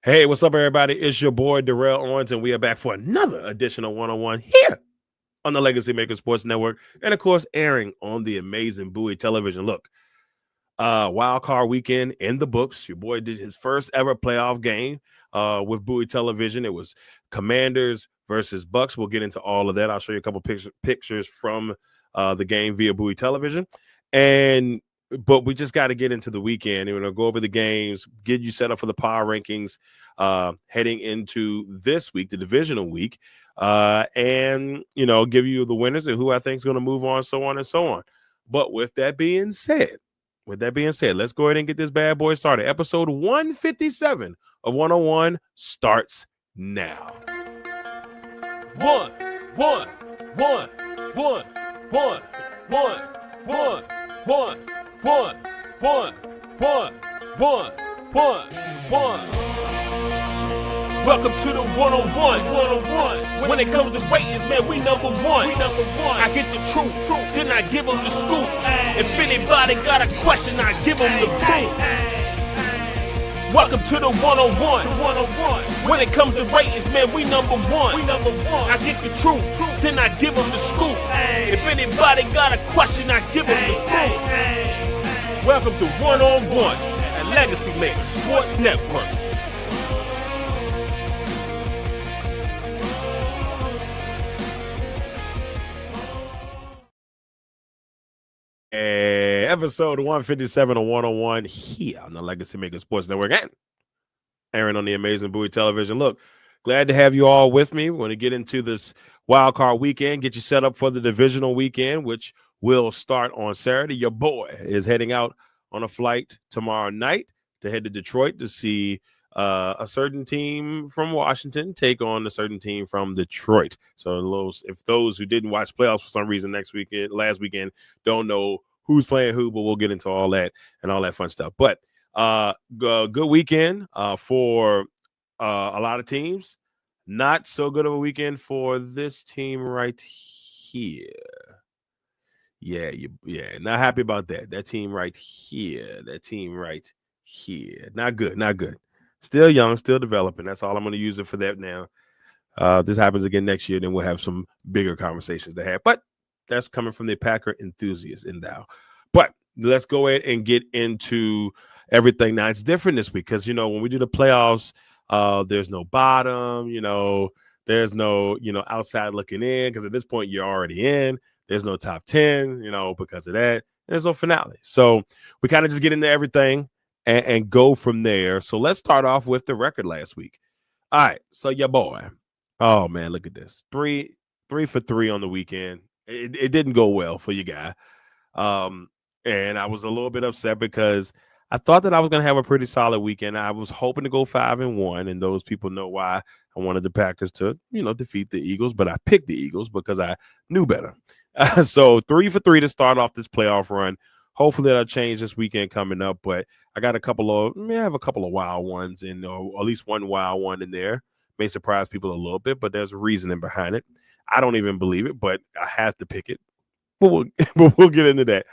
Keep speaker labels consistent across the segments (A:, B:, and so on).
A: Hey, what's up, everybody? It's your boy, Darrell Owens, and we are back for another edition of 101 here on the Legacy Maker Sports Network, and of course, airing on the amazing Bowie Television. Look, wild card weekend in the books. Your boy did his first ever playoff game with Bowie Television. It was Commanders versus Bucks. We'll get into all of that. I'll show you a couple pictures from the game via Bowie Television. But we just got to get into the weekend. We're going to go over the games, get you set up for the power rankings heading into this week, the divisional week, and, give you the winners and who I think is going to move on, so on and so on. But with that being said, let's go ahead and get this bad boy started. Episode 157 of 101 starts now. One. Welcome to the 101. When it comes to ratings, man, we number one. I get the truth, then I give them the scoop. If anybody got a question, I give them the proof. Welcome to the 101. When it comes to ratings, man, we number one. I get the truth, then I give them the scoop. If anybody got a question, I give them the proof. Welcome to 101 at Legacy Maker Sports Network. Episode 157 of 101 here on the Legacy Maker Sports Network and airing on the amazing Bowie Television. Look, glad to have you all with me. We're going to get into this wild card weekend, get you set up for the divisional weekend, which will start on Saturday. Your boy is heading out on a flight tomorrow night to head to Detroit to see a certain team from Washington take on a certain team from Detroit. So if those who didn't watch playoffs for some reason last weekend don't know who's playing who, but we'll get into all that and all that fun stuff. But good weekend for a lot of teams. Not so good of a weekend for this team right here. Yeah, not happy about that. That team right here. Not good. Still young, still developing. That's all I'm going to use it for that now. This happens again next year, then we'll have some bigger conversations to have. But that's coming from the Packer enthusiasts in Dow. But let's go ahead and get into everything. Now, it's different this week because, when we do the playoffs, there's no bottom, there's no, outside looking in because at this point you're already in. There's no top 10, because of that. There's no finale. So we kind of just get into everything and go from there. So let's start off with the record last week. All right. So your boy. Oh, man, look at this. Three for three on the weekend. It didn't go well for your guy. And I was a little bit upset because I thought that I was going to have a pretty solid weekend. I was hoping to go 5-1, and those people know why I wanted the Packers to, defeat the Eagles. But I picked the Eagles because I knew better. So 3 for 3 to start off this playoff run. Hopefully that'll change this weekend coming up. But I got a couple of wild ones or at least one wild one in there. May surprise people a little bit, but there's reasoning behind it. I don't even believe it, but I have to pick it. But we'll get into that.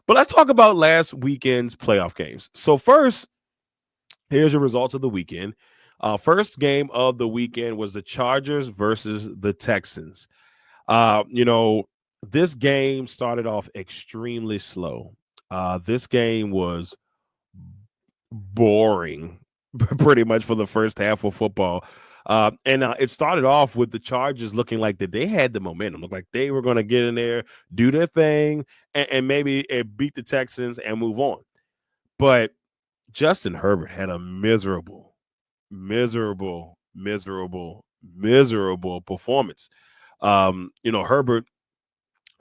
A: But let's talk about last weekend's playoff games. So first, here's your results of the weekend. First game of the weekend was the Chargers versus the Texans. This game started off extremely slow. This game was boring pretty much for the first half of football. And it started off with the Chargers looking like that they had the momentum, looked like they were going to get in there, do their thing, and maybe beat the Texans and move on. But Justin Herbert had a miserable performance. Herbert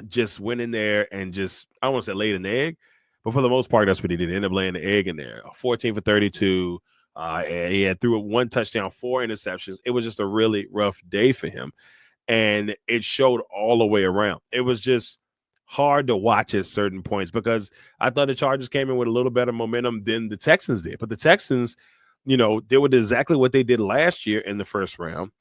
A: just went in there and I don't want to say laid an egg, but for the most part, that's what he did. He ended up laying the egg in there. 14 for 32. He had threw 1 touchdown, 4 interceptions. It was just a really rough day for him. And it showed all the way around. It was just hard to watch at certain points because I thought the Chargers came in with a little better momentum than the Texans did. But the Texans, they did exactly what they did last year in the first round.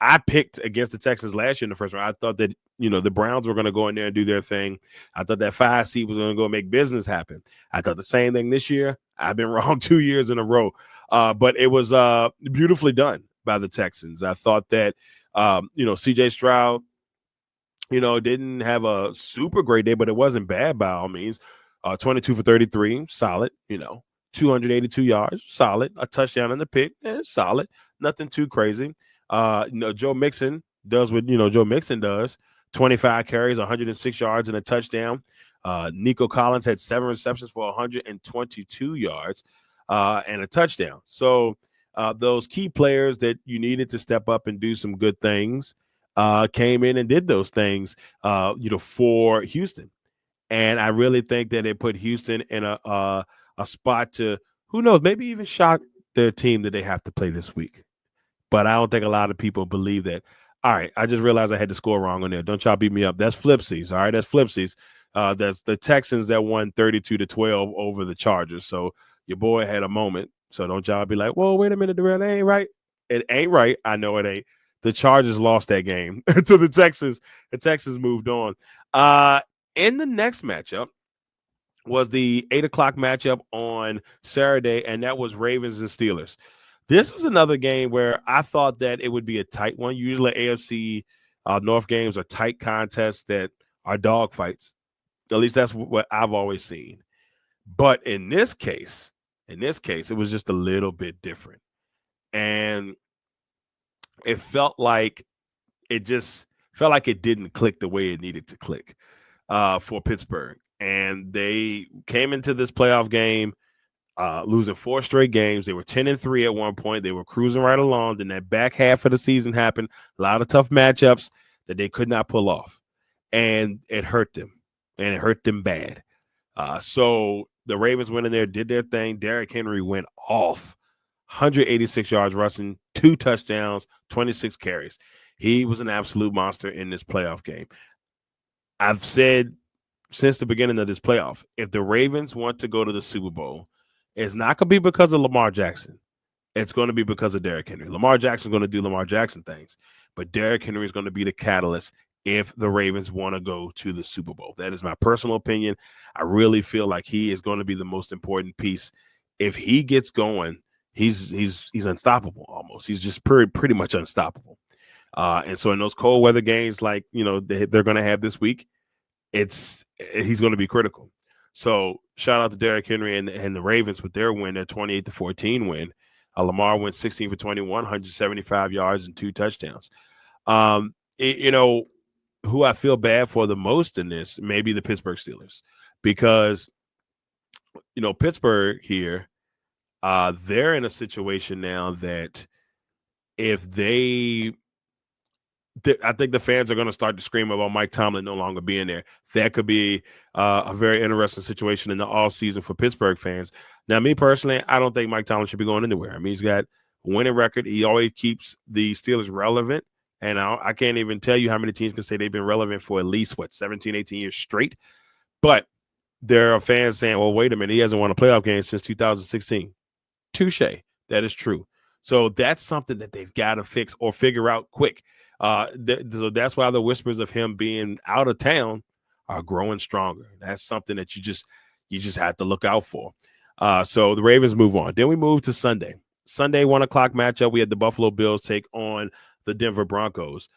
A: I picked against the Texans last year in the first round. I thought that, the Browns were going to go in there and do their thing. I thought that 5 seed was going to go make business happen. I thought the same thing this year. I've been wrong 2 years in a row. But it was beautifully done by the Texans. I thought that, C.J. Stroud, didn't have a super great day, but it wasn't bad by all means. 22 for 33, solid, 282 yards, solid. A touchdown in the pick, solid. Nothing too crazy. Joe Mixon does what, Joe Mixon does. 25 carries, 106 yards, and a touchdown. Nico Collins had 7 receptions for 122 yards and a touchdown. So those key players that you needed to step up and do some good things came in and did those things, for Houston. And I really think that it put Houston in a spot to, who knows, maybe even shock their team that they have to play this week. But I don't think a lot of people believe that. All right, I just realized I had the score wrong on there. Don't y'all beat me up. That's flipsies. All right, that's flipsies. That's the Texans that won 32-12 over the Chargers. So your boy had a moment. So don't y'all be like, whoa, wait a minute, Darrell, that ain't right. It ain't right. I know it ain't. The Chargers lost that game to the Texans. The Texans moved on. In the next matchup was the 8:00 matchup on Saturday, and that was Ravens and Steelers. This was another game where I thought that it would be a tight one. Usually AFC North games are tight contests that are dogfights. At least that's what I've always seen. But in this case, it was just a little bit different. And it felt like it didn't click the way it needed to click for Pittsburgh. And they came into this playoff game losing 4 straight games. They were 10-3 at one point. They were cruising right along. Then that back half of the season happened. A lot of tough matchups that they could not pull off. And it hurt them. And it hurt them bad. So the Ravens went in there, did their thing. Derrick Henry went off. 186 yards rushing, 2 touchdowns, 26 carries. He was an absolute monster in this playoff game. I've said since the beginning of this playoff, if the Ravens want to go to the Super Bowl, it's not going to be because of Lamar Jackson. It's going to be because of Derrick Henry. Lamar Jackson's going to do Lamar Jackson things, but Derrick Henry is going to be the catalyst if the Ravens want to go to the Super Bowl. That is my personal opinion. I really feel like he is going to be the most important piece. If he gets going, he's unstoppable almost. He's just pretty much unstoppable. And so in those cold weather games like, they're going to have this week, he's going to be critical. So shout out to Derrick Henry and the Ravens with their win, their 28-14 win. Lamar went 16 for 21, 175 yards and 2 touchdowns. Who I feel bad for the most in this, maybe the Pittsburgh Steelers, because, Pittsburgh here, they're in a situation now that if I think the fans are going to start to scream about Mike Tomlin no longer being there. That could be a very interesting situation in the offseason for Pittsburgh fans. Now, me personally, I don't think Mike Tomlin should be going anywhere. I mean, he's got a winning record. He always keeps the Steelers relevant. And I can't even tell you how many teams can say they've been relevant for at least, 17, 18 years straight. But there are fans saying, well, wait a minute, he hasn't won a playoff game since 2016. Touche. That is true. So that's something that they've got to fix or figure out quick. So that's why the whispers of him being out of town are growing stronger. That's something that you just have to look out for. So the Ravens move on. Then we move to Sunday. Sunday 1:00 matchup. We had the Buffalo Bills take on the Denver Broncos.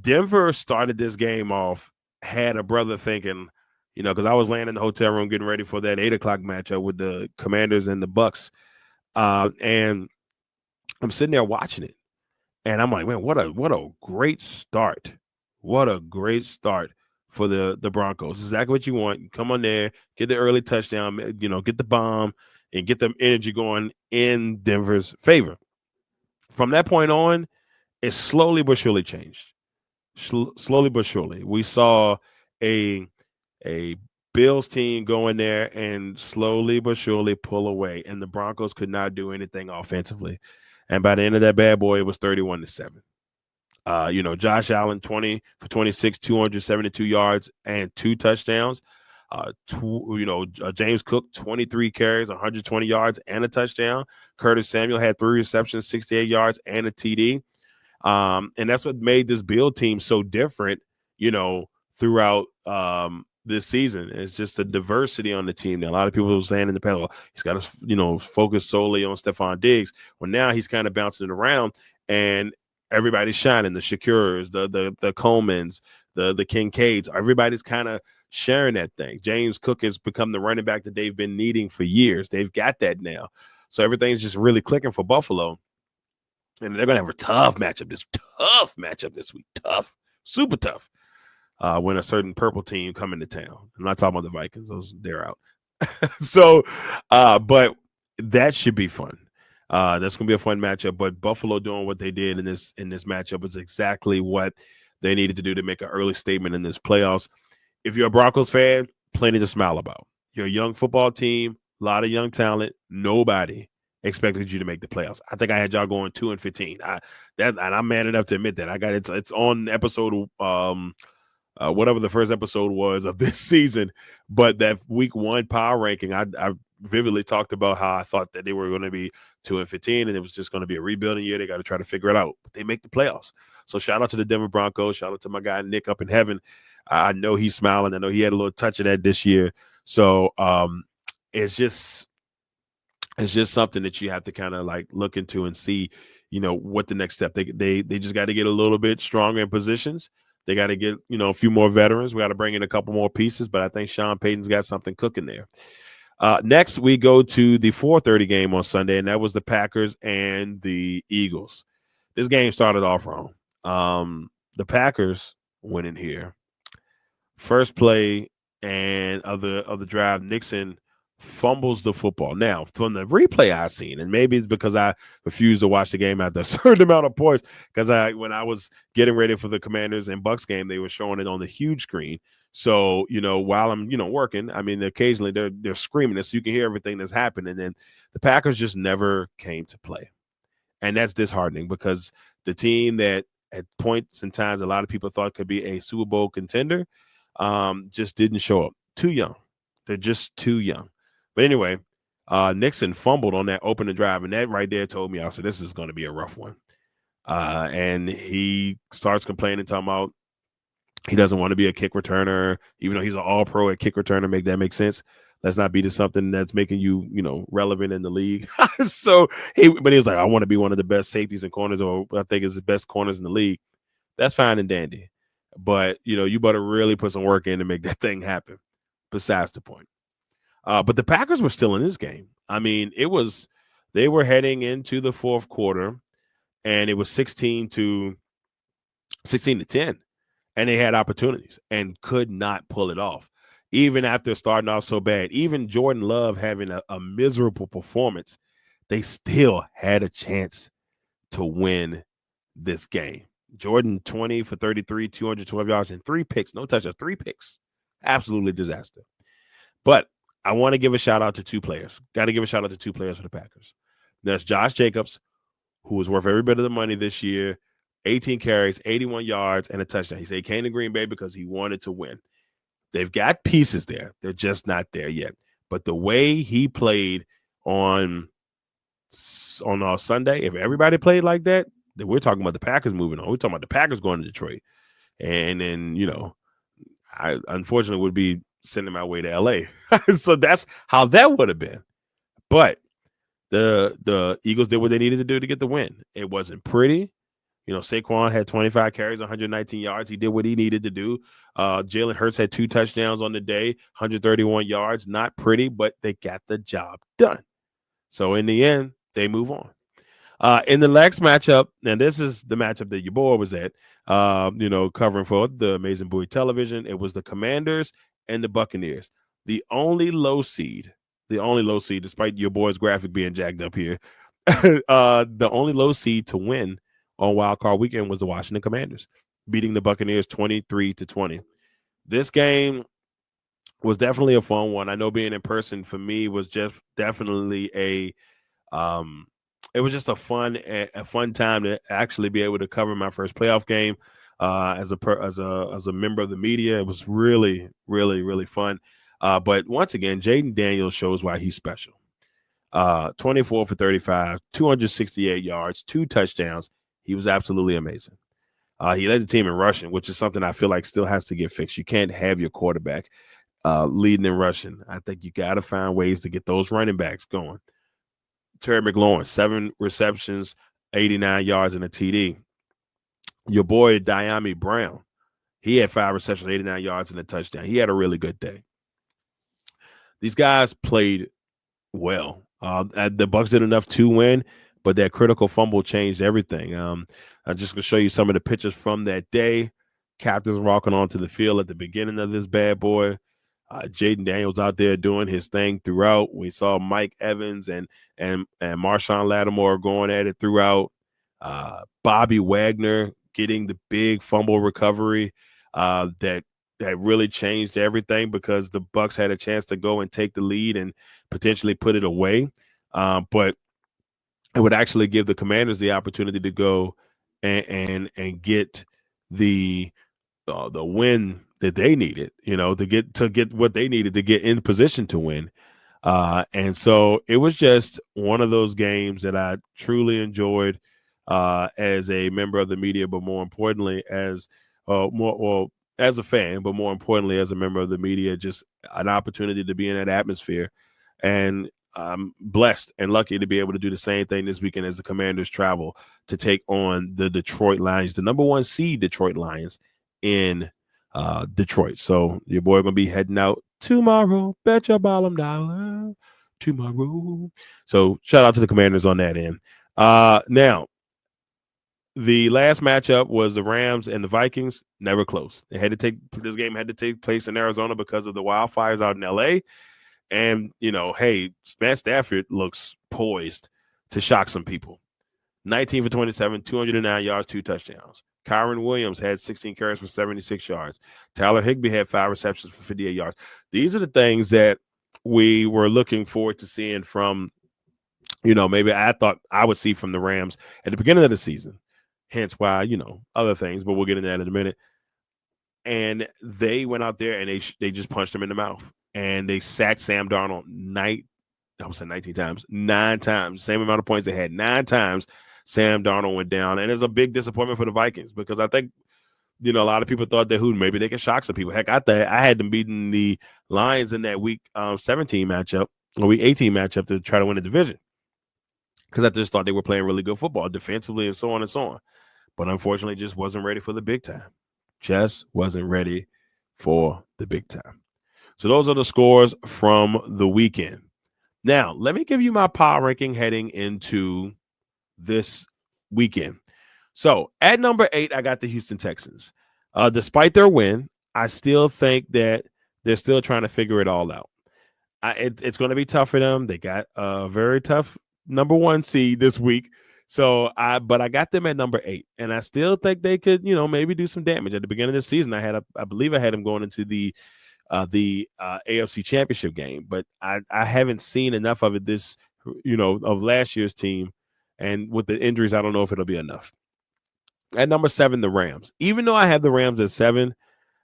A: Denver started this game off, had a brother thinking, because I was laying in the hotel room getting ready for that 8:00 matchup with the Commanders and the Bucks. And I'm sitting there watching it. And I'm like, man, what a great start. What a great start for the Broncos. This is exactly what you want. You come on there, get the early touchdown, get the bomb, and get the energy going in Denver's favor. From that point on, it slowly but surely changed. Slowly but surely. We saw a Bills team go in there and slowly but surely pull away, and the Broncos could not do anything offensively. And by the end of that bad boy, it was 31-7. Josh Allen, 20 for 26, 272 yards and 2 touchdowns. James Cook, 23 carries, 120 yards and a touchdown. Curtis Samuel had 3 receptions, 68 yards and a TD. And that's what made this Bill team so different, throughout this season. It's just the diversity on the team. Now, a lot of people were saying in the past, well, he's got to, focus solely on Stephon Diggs. Well, now he's kind of bouncing it around, and everybody's shining. The Shakurs, the Colemans, the Kincaids, everybody's kind of sharing that thing. James Cook has become the running back that they've been needing for years. They've got that now. So everything's just really clicking for Buffalo. And they're going to have a tough matchup this week. Tough, super tough. When a certain purple team come into town. I'm not talking about the Vikings. They're out. So, but that should be fun. That's going to be a fun matchup. But Buffalo doing what they did in this matchup is exactly what they needed to do to make an early statement in this playoffs. If you're a Broncos fan, plenty to smile about. You're a young football team, a lot of young talent. Nobody expected you to make the playoffs. I think I had y'all going 2-15. And I'm man enough to admit that. I got it's on episode whatever the first episode was of this season, but that week 1 power ranking, I vividly talked about how I thought that they were going to be 2-15, and it was just going to be a rebuilding year. They got to try to figure it out, but they make the playoffs. So shout out to the Denver Broncos. Shout out to my guy Nick up in heaven. I know he's smiling. I know he had a little touch of that this year. So it's just something that you have to kind of like look into and see, what the next step. They just got to get a little bit stronger in positions. They got to get, a few more veterans. We got to bring in a couple more pieces, but I think Sean Payton's got something cooking there. Next, we go to the 4:30 game on Sunday, and that was the Packers and the Eagles. This game started off wrong. The Packers went in here. First play and of the drive, Nixon fumbles the football. Now, from the replay I've seen, and maybe it's because I refused to watch the game after a certain amount of points, because when I was getting ready for the Commanders and Bucks game, they were showing it on the huge screen. So, while I'm, working, I mean, occasionally they're screaming it so you can hear everything that's happening. And then the Packers just never came to play. And that's disheartening, because the team that at points and times a lot of people thought could be a Super Bowl contender just didn't show up. Too young. They're just too young. But anyway, Nixon fumbled on that opening drive, and that right there told me, I said, this is going to be a rough one. And he starts complaining, talking about he doesn't want to be a kick returner, even though he's an all-pro at kick returner. Make that make sense? Let's not be to something that's making you, relevant in the league. But he was like, I want to be one of the best safeties and corners, or I think it's the best corners in the league. That's fine and dandy. But, you better really put some work in to make that thing happen. Besides the point. But the Packers were still in this game. I mean, they were heading into the fourth quarter, and it was 16-10, and they had opportunities and could not pull it off. Even after starting off so bad, even Jordan Love having a miserable performance, they still had a chance to win this game. Jordan 20 for 33, 212 yards, and 3 picks. No touchdowns, 3 picks. Absolutely disaster. But I want to give a shout out to 2 players. Got to give a shout out to 2 players for the Packers. There's Josh Jacobs, who was worth every bit of the money this year, 18 carries, 81 yards, and a touchdown. He said he came to Green Bay because he wanted to win. They've got pieces there. They're just not there yet. But the way he played on Sunday, if everybody played like that, then we're talking about the Packers moving on. We're talking about the Packers going to Detroit. And then, I unfortunately would be sending my way to LA. So that's how that would have been. But the Eagles did what they needed to do to get the win. It wasn't pretty. Saquon had 25 carries, 119 yards. He did what he needed to do. Jalen Hurts had 2 touchdowns on the day, 131 yards. Not pretty, but they got the job done. So in the end, they move on. In the next matchup, and this is the matchup that your boy was at, covering for the Amazing Boy Television. It was the Commanders and the Buccaneers. The only low seed, despite your boy's graphic being jacked up here, the only low seed to win on Wild Card Weekend was the Washington Commanders, beating the Buccaneers 23-20. This game was definitely a fun one. I know being in person for me was just definitely it was just a fun time to actually be able to cover my first playoff game as a member of the media. It was really, really, really fun. But once again, Jaden Daniels shows why he's special. 24 for 35, 268 yards, 2 touchdowns. He was absolutely amazing. He led the team in rushing, which is something I feel like still has to get fixed. You can't have your quarterback leading and rushing. I think you got to find ways to get those running backs going. Terry McLaurin, 7 receptions, 89 yards, and a TD. Your boy, Diami Brown, he had 5 receptions, 89 yards, and a touchdown. He had a really good day. These guys played well. The Bucs did enough to win, but that critical fumble changed everything. I'm just going to show you some of the pictures from that day. Captains walking onto the field at the beginning of this bad boy. Jaden Daniels out there doing his thing throughout. We saw Mike Evans and Marshawn Lattimore going at it throughout. Bobby Wagner getting the big fumble recovery that really changed everything because the Bucs had a chance to go and take the lead and potentially put it away. But it would actually give the Commanders the opportunity to go and get the win that they needed, to get what they needed to get in position to win. And so it was just one of those games that I truly enjoyed as a member of the media, but more importantly as a fan, but more importantly as a member of the media, just an opportunity to be in that atmosphere. And I'm blessed and lucky to be able to do the same thing this weekend as the Commanders travel to take on the Detroit Lions, the number 1 seed Detroit Lions in Detroit. So your boy gonna be heading out tomorrow. Bet your bottom dollar tomorrow. So shout out to the Commanders on that end. Now, the last matchup was the Rams and the Vikings. Never close. This game had to take place in Arizona because of the wildfires out in LA. And, hey, Matt Stafford looks poised to shock some people. 19 for 27, 209 yards, 2 touchdowns. Kyron Williams had 16 carries for 76 yards. Tyler Higbee had 5 receptions for 58 yards. These are the things that we were looking forward to seeing from, maybe I thought I would see from the Rams at the beginning of the season. Hence why, other things, but we'll get into that in a minute. And they went out there and they just punched him in the mouth. And they sacked Sam Darnold 19 times, 9 times, same amount of points they had. 9 times Sam Darnold went down. And it's a big disappointment for the Vikings because I think, a lot of people thought that maybe they could shock some people. Heck, I had them beating the Lions in that week 17 matchup or week 18 matchup to try to win the division because I just thought they were playing really good football defensively and so on and so on. But unfortunately, just wasn't ready for the big time. Just wasn't ready for the big time. So those are the scores from the weekend. Now, let me give you my power ranking heading into this weekend. So at number 8, I got the Houston Texans. Despite their win, I still think that they're still trying to figure it all out. It's going to be tough for them. They got a very tough number 1 seed this week. So but I got them at number 8, and I still think they could, maybe do some damage. At the beginning of the season, I believe I had them going into the AFC Championship game, but I haven't seen enough of it of last year's team, and with the injuries, I don't know if it'll be enough. At number 7, the Rams. Even though I have the Rams at 7,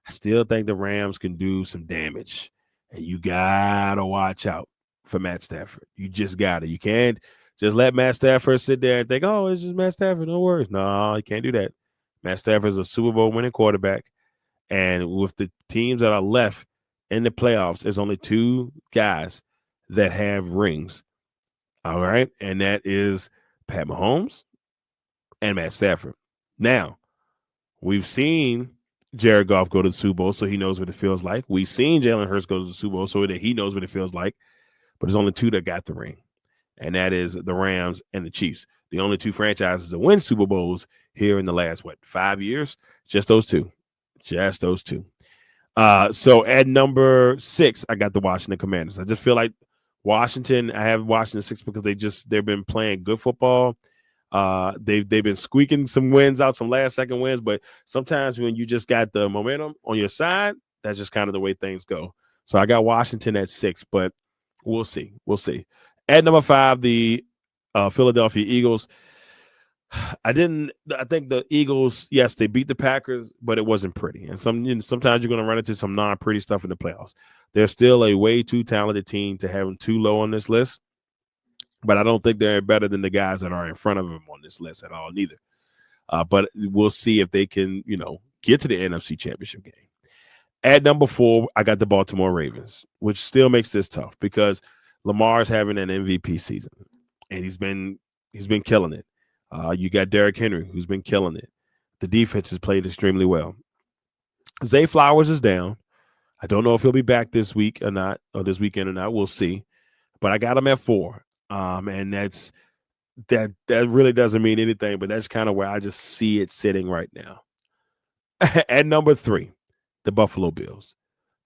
A: I still think the Rams can do some damage, and you gotta watch out for Matt Stafford. You just gotta. You can't just let Matt Stafford sit there and think, oh, it's just Matt Stafford. No worries. No, you can't do that. Matt Stafford is a Super Bowl winning quarterback. And with the teams that are left in the playoffs, there's only 2 guys that have rings. All right. And that is Pat Mahomes and Matt Stafford. Now, we've seen Jared Goff go to the Super Bowl, so he knows what it feels like. We've seen Jalen Hurts go to the Super Bowl, so that he knows what it feels like. But there's only 2 that got the ring. And that is the Rams and the Chiefs. The only 2 franchises that win Super Bowls here in the last, 5 years? Just those 2. Just those 2. So at number 6, I got the Washington Commanders. I just feel like Washington, I have Washington 6 because they've been playing good football. They've been squeaking some wins out, some last-second wins, but sometimes when you just got the momentum on your side, that's just kind of the way things go. So I got Washington at 6, but we'll see. We'll see. At number 5, the Philadelphia Eagles. I think the Eagles, yes, they beat the Packers, but it wasn't pretty. And sometimes you're going to run into some non-pretty stuff in the playoffs. They're still a way too talented team to have them too low on this list. But I don't think they're better than the guys that are in front of them on this list at all, neither. But we'll see if they can, get to the NFC Championship game. At number 4, I got the Baltimore Ravens, which still makes this tough because Lamar's having an MVP season, and he's been killing it. You got Derrick Henry, who's been killing it. The defense has played extremely well. Zay Flowers is down. I don't know if he'll be back this week or not, or this weekend or not. We'll see. But I got him at 4, and that really doesn't mean anything. But that's kind of where I just see it sitting right now. At number 3, the Buffalo Bills.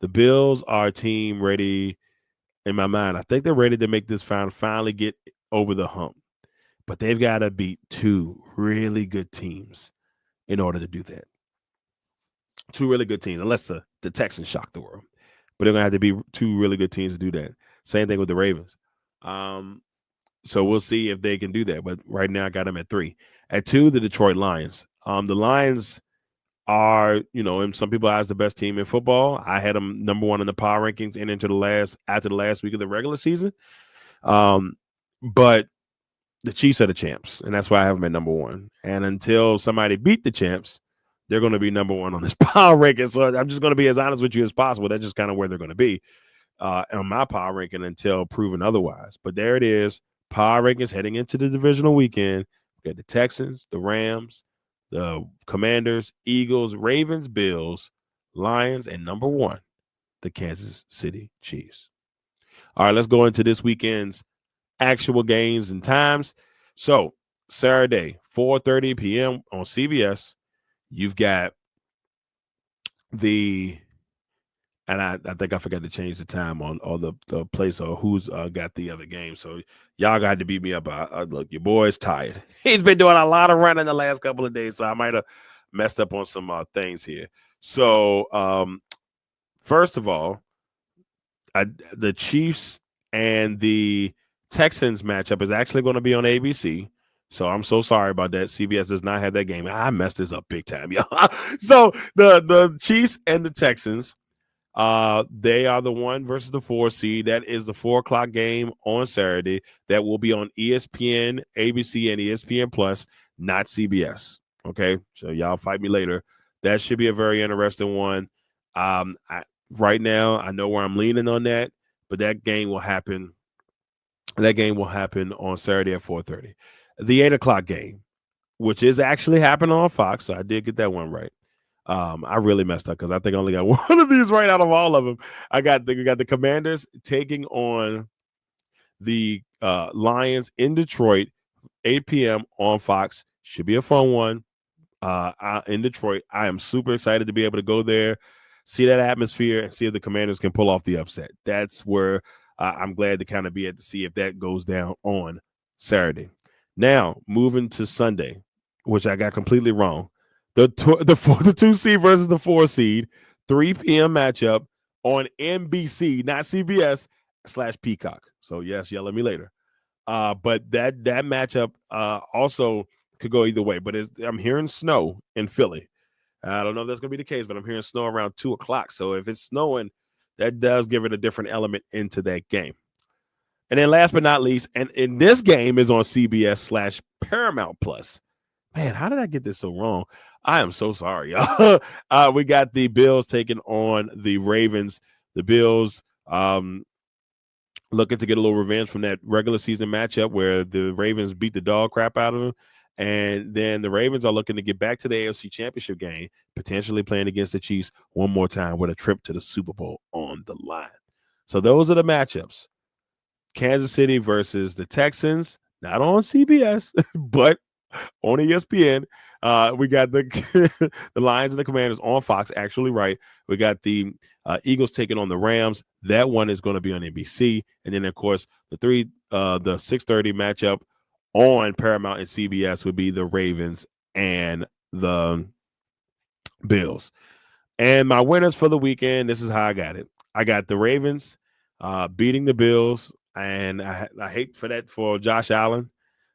A: The Bills are a team ready. In my mind, I think they're ready to make this finally get over the hump. But they've got to beat 2 really good teams in order to do that. 2 really good teams, unless the Texans shock the world. But they're going to have to be 2 really good teams to do that. Same thing with the Ravens. So we'll see if they can do that. But right now, I got them at 3. At 2, the Detroit Lions. The Lions are, in some people's eyes, the best team in football. I had them number 1 in the power rankings and after the last week of the regular season. But the Chiefs are the champs, and that's why I have them at number 1. And until somebody beat the champs, they're going to be number 1 on this power ranking. So I'm just going to be as honest with you as possible. That's just kind of where they're going to be on my power ranking until proven otherwise. But there it is. Power rankings heading into the divisional weekend. We got the Texans, the Rams, the Commanders, Eagles, Ravens, Bills, Lions, and number 1, the Kansas City Chiefs. All right, let's go into this weekend's actual games and times. So Saturday, 4:30 p.m. on CBS, you've got and I think I forgot to change the time on all the place or who's got the other game. So y'all got to beat me up. Look, your boy's tired. He's been doing a lot of running the last couple of days, so I might have messed up on some things here. So first of all, the Chiefs and the Texans matchup is actually going to be on ABC. So I'm so sorry about that. CBS does not have that game. I messed this up big time, y'all. So the Chiefs and the Texans, they are the 1 versus the 4 seed. That is the 4:00 game on Saturday. That will be on ESPN, ABC, and ESPN Plus, not CBS. Okay, so y'all fight me later. That should be a very interesting one. Right now, I know where I'm leaning on that, but that game will happen. That game will happen on Saturday at 4:30. The 8:00 game, which is actually happening on Fox, so I did get that one right. I really messed up because I think I only got one of these right out of all of them. We got the Commanders taking on the Lions in Detroit, 8 p.m. on Fox. Should be a fun one. In Detroit, I am super excited to be able to go there, see that atmosphere, and see if the Commanders can pull off the upset. That's where I'm glad to kind of be at to see if that goes down on Saturday. Now, moving to Sunday, which I got completely wrong. The 2 seed versus the 4 seed, 3 p.m. matchup on NBC, not CBS / Peacock. So yes, yell at me later. But that matchup also could go either way. But I'm hearing snow in Philly. I don't know if that's going to be the case, but I'm hearing snow around 2:00. So if it's snowing, that does give it a different element into that game. And then last but not least, and in this game is on CBS / Paramount Plus. Man, how did I get this so wrong? I am so sorry, y'all. We got the Bills taking on the Ravens. The Bills looking to get a little revenge from that regular season matchup where the Ravens beat the dog crap out of them. And then the Ravens are looking to get back to the AFC Championship game, potentially playing against the Chiefs one more time with a trip to the Super Bowl on the line. So those are the matchups. Kansas City versus the Texans, not on CBS, but on ESPN. We got the the Lions and the Commanders on Fox, actually right. We got the Eagles taking on the Rams. That one is going to be on NBC. And then, of course, the 6:30 matchup on Paramount and CBS would be the Ravens and the Bills. And my winners for the weekend, this is how I got it. I got the Ravens beating the Bills. And I hate for that for Josh Allen,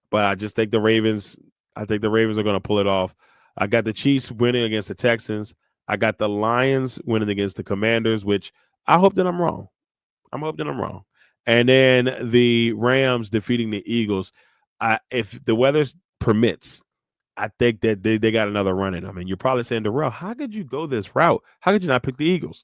A: but I just think the Ravens. I think the Ravens are going to pull it off. I got the Chiefs winning against the Texans. I got the Lions winning against the Commanders, which I hope that I'm wrong. I'm hoping I'm wrong. And then the Rams defeating the Eagles. If the weather permits, I think that they got another run in them. And you're probably saying, Darrell, how could you go this route? How could you not pick the Eagles?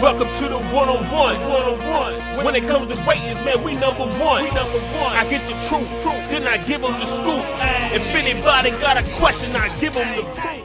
B: Welcome to the one-on-one. When it comes to ratings, man, we number one. I get the truth, then I give them the scoop. If anybody got a question, I give them the proof.